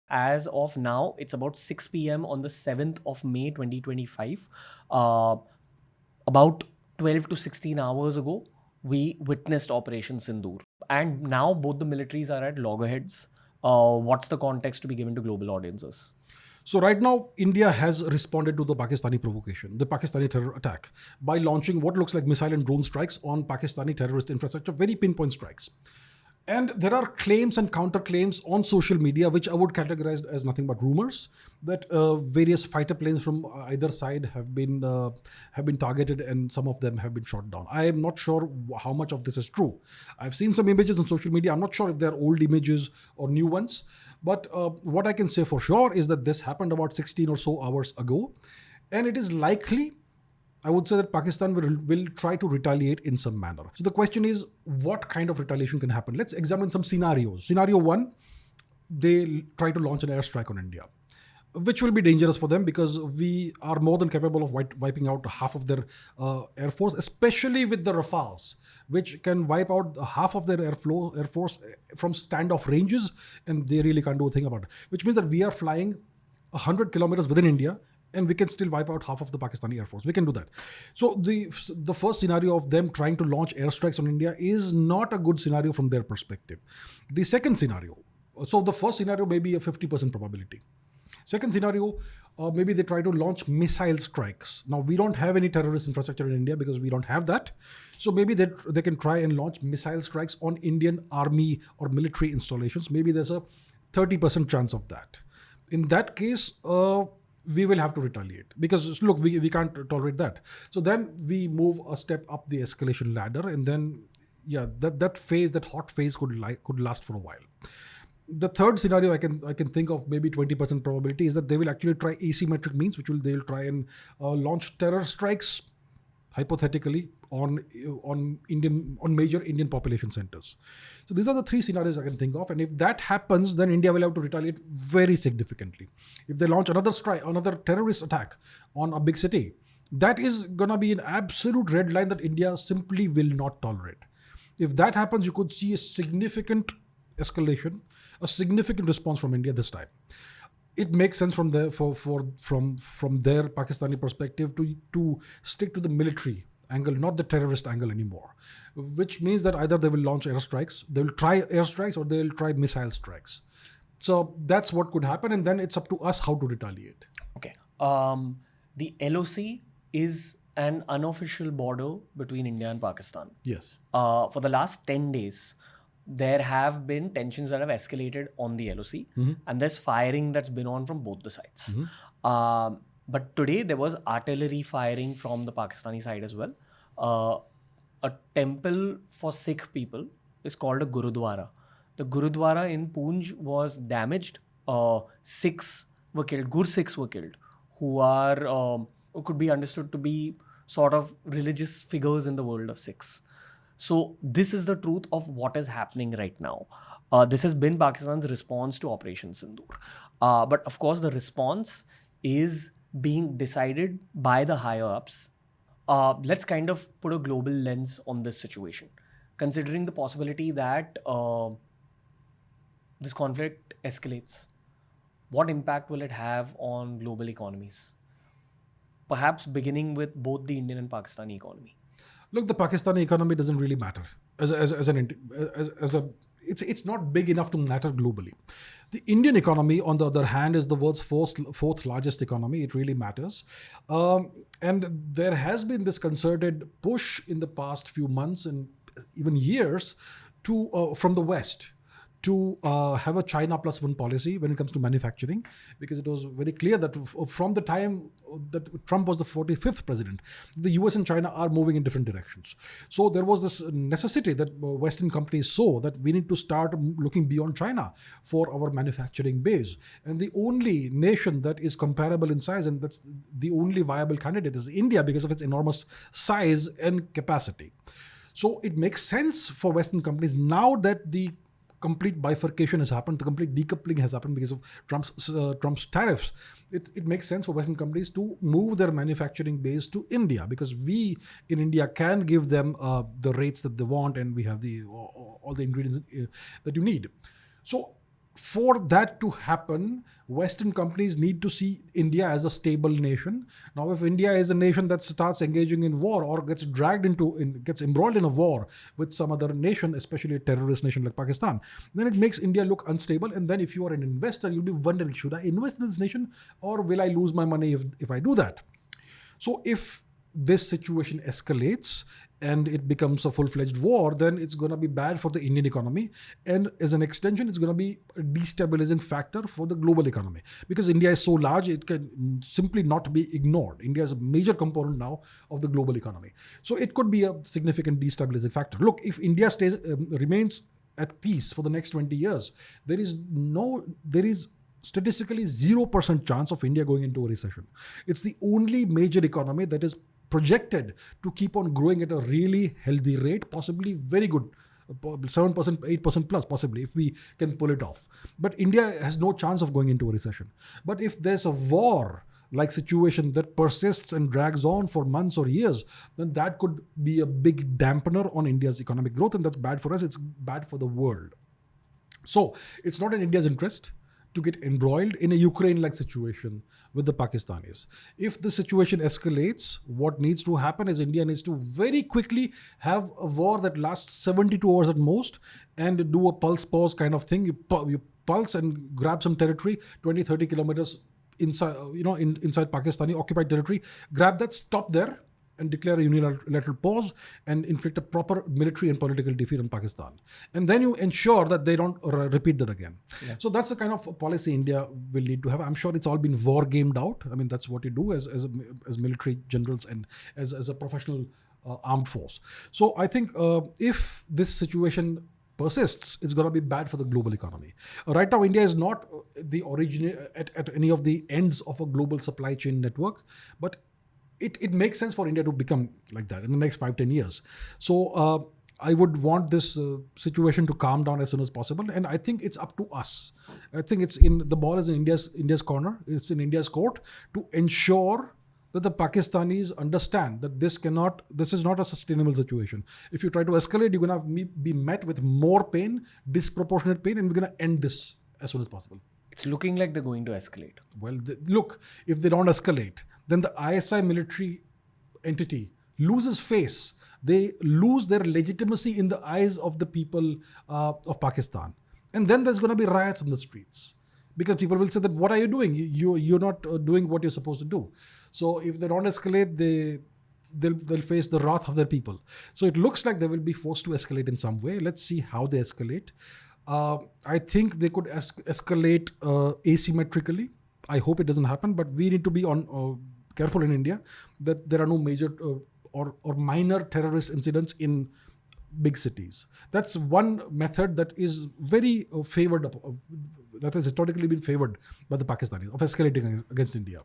As of now, it's about 6 p.m. on the 7th of May 2025. Uh, about 12 to 16 hours ago, we witnessed Operation Sindoor. And now both the militaries are at loggerheads. What's the context to be given to global audiences? So right now, India has responded to the Pakistani provocation, the Pakistani terror attack, by launching what looks like missile and drone strikes on Pakistani terrorist infrastructure, very pinpoint strikes. And there are claims and counterclaims on social media, which I would categorize as nothing but rumors, that various fighter planes from either side have been targeted, and some of them have been shot down. I am not sure how much of this is true. I've seen some images on social media. I'm not sure if they're old images or new ones. But what I can say for sure is that this happened about 16 or so hours ago, and it is likely, I would say, that Pakistan will try to retaliate in some manner. So the question is, what kind of retaliation can happen? Let's examine some scenarios. Scenario one, they try to launch an airstrike on India, which will be dangerous for them because we are more than capable of wiping out half of their air force, especially with the Rafales, which can wipe out half of their air force from standoff ranges, and they really can't do a thing about it. Which means that we are flying 100 kilometers within India, and we can still wipe out half of the Pakistani Air Force. We can do that. So the first scenario of them trying to launch airstrikes on India is not a good scenario from their perspective. The second scenario, so the first scenario may be a 50% probability. Second scenario, maybe they try to launch missile strikes. Now, we don't have any terrorist infrastructure in India because we don't have that. So maybe they can try and launch missile strikes on Indian army or military installations. Maybe there's a 30% chance of that. In that case, we will have to retaliate because look, we can't tolerate that. So then we move a step up the escalation ladder, and then that hot phase could last for a while. The third scenario I can think of, maybe 20% probability, is that they will actually try asymmetric means, they'll try and launch terror strikes, hypothetically, on major Indian population centers. So these are the three scenarios I can think of, and if that happens, then India will have to retaliate very significantly. If they launch another terrorist attack on a big city, that is gonna be an absolute red line that India simply will not tolerate. If that happens, you could see a significant escalation, a significant response from India this time. It makes sense from their Pakistani perspective to stick to the military angle, not the terrorist angle anymore. Which means that either they will launch airstrikes, they will try airstrikes, or they will try missile strikes. So that's what could happen, and then it's up to us how to retaliate. Okay. The LOC is an unofficial border between India and Pakistan. Yes. For the last 10 days, there have been tensions that have escalated on the LOC, and there's firing that's been on from both the sides. But today there was artillery firing from the Pakistani side as well. A temple for Sikh people is called a Gurudwara. The Gurudwara in Poonch was damaged. Sikhs were killed, Gursikhs were killed, who could be understood to be sort of religious figures in the world of Sikhs. So this is the truth of what is happening right now. This has been Pakistan's response to Operation Sindoor. But of course, the response is being decided by the higher ups. Let's kind of put a global lens on this situation. Considering the possibility that this conflict escalates, what impact will it have on global economies? Perhaps beginning with both the Indian and Pakistani economy. Look, the Pakistani economy doesn't really matter it's not big enough to matter globally. The Indian economy, on the other hand, is the world's fourth largest economy. It really matters. And there has been this concerted push in the past few months and even years from the West to have a China plus one policy when it comes to manufacturing, because it was very clear that from the time that Trump was the 45th president, the US and China are moving in different directions. So there was this necessity that Western companies saw that we need to start looking beyond China for our manufacturing base. And the only nation that is comparable in size, and that's the only viable candidate, is India, because of its enormous size and capacity. So it makes sense for Western companies, now that the complete bifurcation has happened, the complete decoupling has happened because of Trump's tariffs. It makes sense for Western companies to move their manufacturing base to India, because we in India can give them the rates that they want, and we have all the ingredients that you need. So for that to happen, Western companies need to see India as a stable nation. Now, if India is a nation that starts engaging in war or gets gets embroiled in a war with some other nation, especially a terrorist nation like Pakistan, then it makes India look unstable. And then if you are an investor, you'll be wondering, should I invest in this nation or will I lose my money if I do that? So if this situation escalates and it becomes a full-fledged war, then it's going to be bad for the Indian economy. And as an extension, it's going to be a destabilizing factor for the global economy. Because India is so large, it can simply not be ignored. India is a major component now of the global economy. So it could be a significant destabilizing factor. Look, if India remains at peace for the next 20 years, there is statistically 0% chance of India going into a recession. It's the only major economy that is projected to keep on growing at a really healthy rate, possibly very good, 7%, 8% plus, possibly, if we can pull it off. But India has no chance of going into a recession. But if there's a war-like situation that persists and drags on for months or years, then that could be a big dampener on India's economic growth, and that's bad for us. It's bad for the world. So it's not in India's interest to get embroiled in a Ukraine-like situation with the Pakistanis. If the situation escalates, what needs to happen is India needs to very quickly have a war that lasts 72 hours at most and do a pulse pause kind of thing. You pulse and grab some territory, 20, 30 kilometers inside, inside Pakistani occupied territory. Grab that, stop there, and declare a unilateral pause and inflict a proper military and political defeat on Pakistan. And then you ensure that they don't repeat that again. Yeah. So that's the kind of policy India will need to have. I'm sure it's all been war gamed out. I mean, that's what you do as military generals and as a professional armed force. So I think if this situation persists, it's going to be bad for the global economy. Right now, India is not the origin at any of the ends of a global supply chain network, but it makes sense for India to become like that in the next 5-10 years. So I would want this situation to calm down as soon as possible. And I think it's up to us. I think the ball is in India's corner. It's in India's court to ensure that the Pakistanis understand that this is not a sustainable situation. If you try to escalate, you're going to be met with more pain, disproportionate pain, and we're going to end this as soon as possible. It's looking like they're going to escalate. Well, look, if they don't escalate, then the ISI military entity loses face. They lose their legitimacy in the eyes of the people of Pakistan. And then there's going to be riots in the streets. Because people will say that, what are you doing? You're not doing what you're supposed to do. So if they don't escalate, they'll face the wrath of their people. So it looks like they will be forced to escalate in some way. Let's see how they escalate. I think they could escalate asymmetrically. I hope it doesn't happen, but we need to be careful in India that there are no major or minor terrorist incidents in big cities. That's one method that is very favored, that has historically been favored by the Pakistanis, of escalating against India.